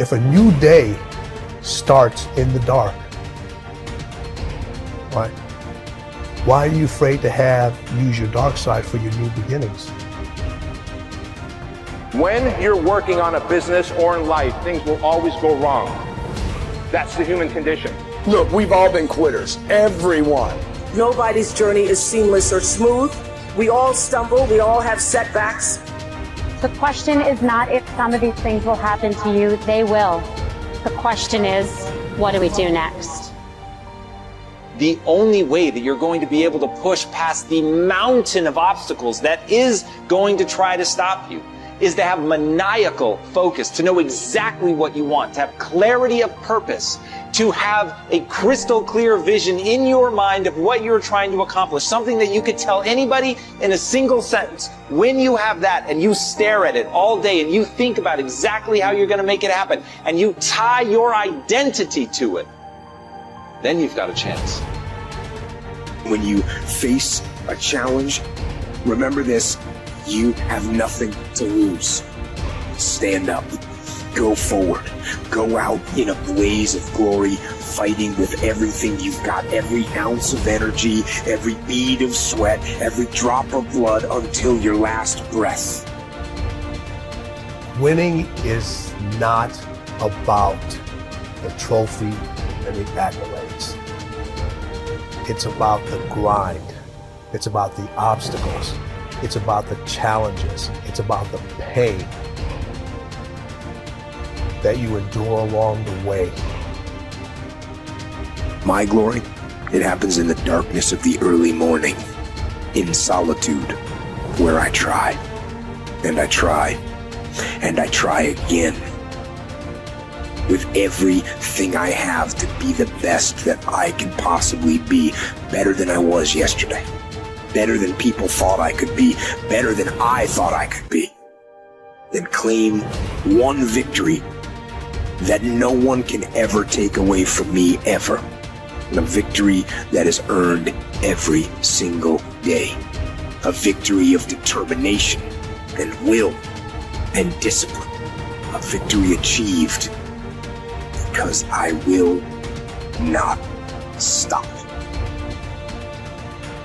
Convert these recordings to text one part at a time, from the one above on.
If a new day starts in the dark, right? Why are you afraid to use your dark side for your new beginnings? When you're working on a business or in life, things will always go wrong. That's the human condition. Look, we've all been quitters. Everyone. Nobody's journey is seamless or smooth. We all stumble. We all have setbacks. The question is not if some of these things will happen to you. They will. The question is, what do we do next? The only way that you're going to be able to push past the mountain of obstacles that is going to try to stop you is to have maniacal focus, to know exactly what you want, to have clarity of purpose, to have a crystal clear vision in your mind of what you're trying to accomplish, something that you could tell anybody in a single sentence. When you have that and you stare at it all day and you think about exactly how you're going to make it happen and you tie your identity to it, then you've got a chance. When you face a challenge, remember this: you have nothing to lose. Stand up, go forward, go out in a blaze of glory, fighting with everything you've got, every ounce of energy, every bead of sweat, every drop of blood until your last breath. Winning is not about the trophy and the accolades. It's about the grind. It's about the obstacles. It's about the challenges. It's about the pain that you endure along the way. My glory, it happens in the darkness of the early morning, in solitude, where I try, and I try, and I try again, with everything I have to be the best that I can possibly be, better than I was yesterday, better than people thought I could be, better than I thought I could be. Then claim one victory that no one can ever take away from me, ever. And a victory that is earned every single day. A victory of determination and will and discipline. A victory achieved because I will not stop.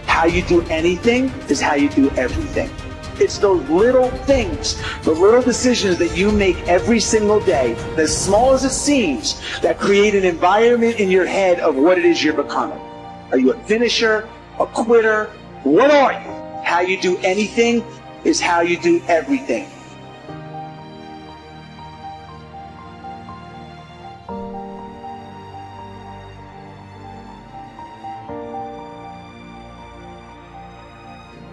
How you do anything is how you do everything. It's those little things, the little decisions that you make every single day, as small as it seems, that create an environment in your head of what it is you're becoming. Are you a finisher, a quitter? What are you? How you do anything is how you do everything.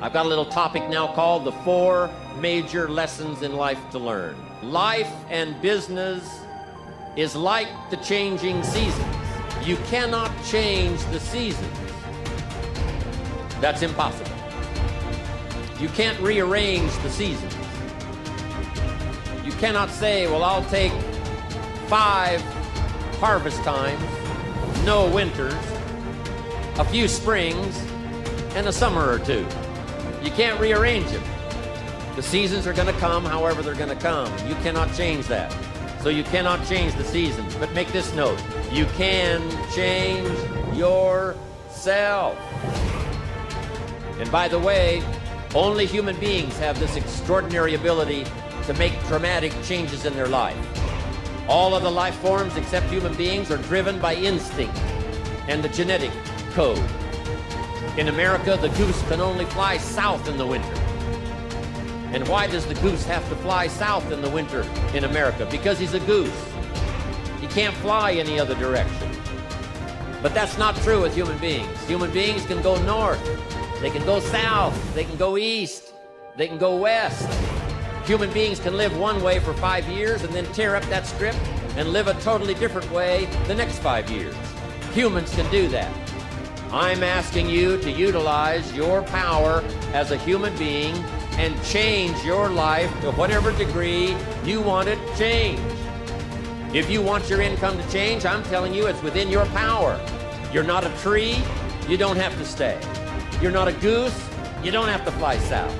I've got a little topic now called the 4 major lessons in life to learn. Life and business is like the changing seasons. You cannot change the seasons. That's impossible. You can't rearrange the seasons. You cannot say, well, I'll take 5 harvest times, no winters, a few springs, and a summer or 2. You can't rearrange them. The seasons are going to come however they're going to come. You cannot change that. So you cannot change the seasons. But make this note. You can change yourself. And by the way, only human beings have this extraordinary ability to make dramatic changes in their life. All of the life forms except human beings are driven by instinct and the genetic code. In America, the goose can only fly south in the winter. And why does the goose have to fly south in the winter in America? Because he's a goose. He can't fly any other direction. But that's not true with human beings. Human beings can go north. They can go south. They can go east. They can go west. Human beings can live one way for 5 years and then tear up that strip and live a totally different way the next 5 years. Humans can do that. I'm asking you to utilize your power as a human being and change your life to whatever degree you want it changed. If you want your income to change, I'm telling you it's within your power. You're not a tree, you don't have to stay. You're not a goose, you don't have to fly south.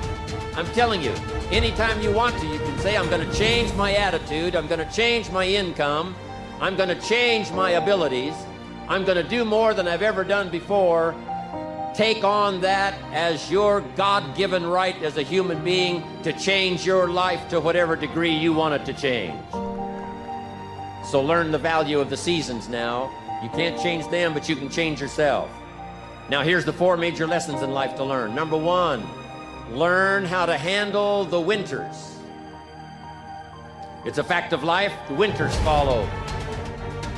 I'm telling you, Anytime you want to, you can say, I'm going to change my attitude, I'm going to change my income, I'm going to change my abilities, I'm going to do more than I've ever done before. Take on that as your God-given right as a human being to change your life to whatever degree you want it to change. So learn the value of the seasons now. You can't change them, but you can change yourself. Now here's the 4 major lessons in life to learn. Number 1, learn how to handle the winters. It's a fact of life. The winters follow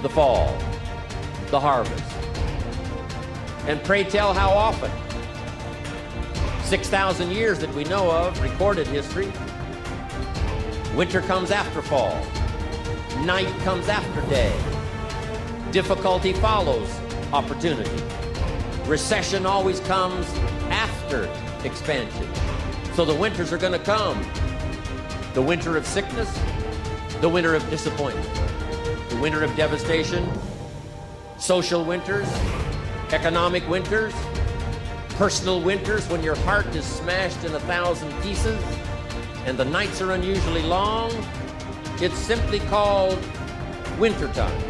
the fall, the harvest. And pray tell how often? 6,000 years that we know of, recorded history. Winter comes after fall. Night comes after day. Difficulty follows opportunity. Recession always comes after expansion. So the winters are going to come. The winter of sickness, the winter of disappointment, the winter of devastation, social winters, economic winters, personal winters when your heart is smashed in 1,000 pieces and the nights are unusually long. It's simply called wintertime.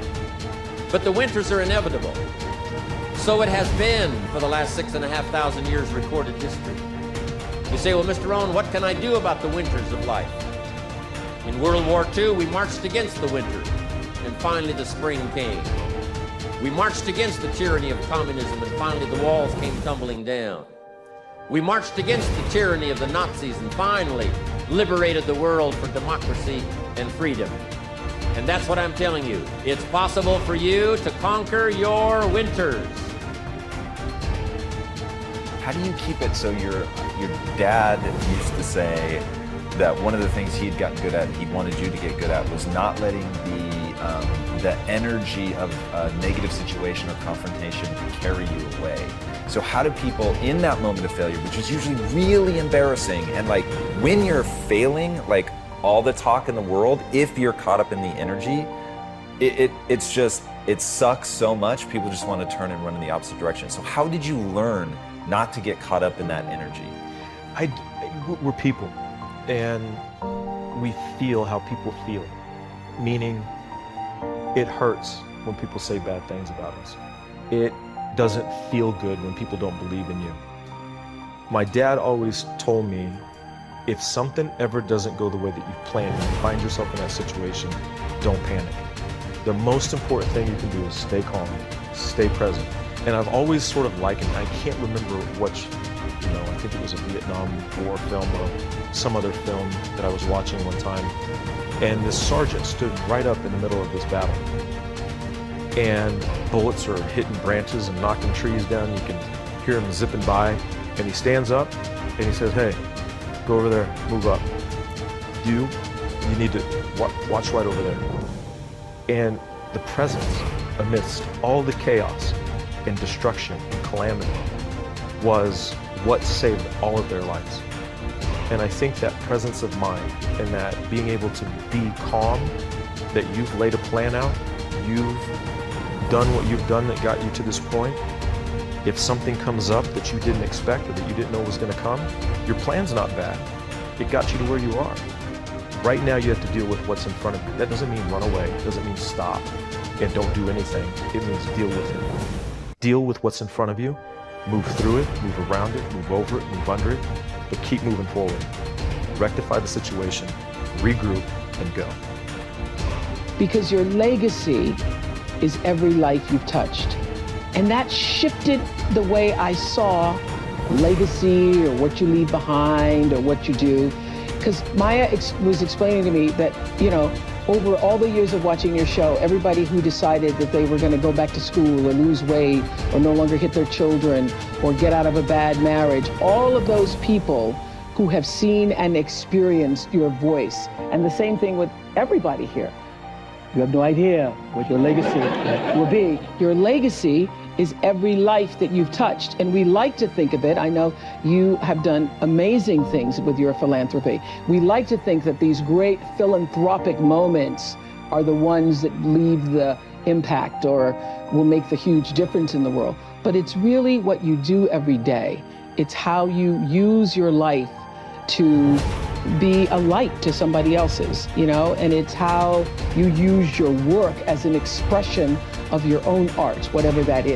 But the winters are inevitable. So it has been for the last 6,500 years recorded history. You say, well, Mr. Rohn, what can I do about the winters of life? In World War II, we marched against the winter, and finally the spring came. We marched against the tyranny of communism, and finally the walls came tumbling down. We marched against the tyranny of the Nazis, and finally liberated the world for democracy and freedom. And that's what I'm telling you. It's possible for you to conquer your winters. How do you keep it so your dad used to say that one of the things he'd gotten good at, he wanted you to get good at, was not letting the energy of a negative situation or confrontation to carry you away. So how do people in that moment of failure, which is usually really embarrassing, and like when you're failing, like all the talk in the world, if you're caught up in the energy, it sucks so much, people just want to turn and run in the opposite direction. So how did you learn not to get caught up in that energy? We're people, and we feel how people feel, meaning it hurts when people say bad things about us. It doesn't feel good when people don't believe in you. My dad always told me, if something ever doesn't go the way that you planned, you find yourself in that situation, don't panic. The most important thing you can do is stay calm, stay present. And I've always sort of likened, I can't remember which, I think it was a Vietnam War film or some other film that I was watching one time. And this sergeant stood right up in the middle of this battle. And bullets are hitting branches and knocking trees down. You can hear him zipping by. And he stands up and he says, hey, go over there, move up. You need to watch right over there. And the presence amidst all the chaos and destruction and calamity was what saved all of their lives. And I think that presence of mind and that being able to be calm, that you've laid a plan out, you've done what you've done that got you to this point. If something comes up that you didn't expect or that you didn't know was going to come, your plan's not bad. It got you to where you are. Right now you have to deal with what's in front of you. That doesn't mean run away. It doesn't mean stop and don't do anything. It means deal with it. Deal with what's in front of you. Move through it, move around it, move over it, move under it, but keep moving forward. Rectify the situation, regroup, and go. Because your legacy is every life you've touched. And that shifted the way I saw legacy or what you leave behind or what you do. Because Maya was explaining to me that, over all the years of watching your show, everybody who decided that they were going to go back to school or lose weight or no longer hit their children or get out of a bad marriage, all of those people who have seen and experienced your voice. And the same thing with everybody here. You have no idea what your legacy will be. Your legacy is every life that you've touched. And we like to think of it, I know you have done amazing things with your philanthropy. We like to think that these great philanthropic moments are the ones that leave the impact or will make the huge difference in the world. But it's really what you do every day. It's how you use your life to be a light to somebody else's, you know, and it's how you use your work as an expression of your own art, whatever that is.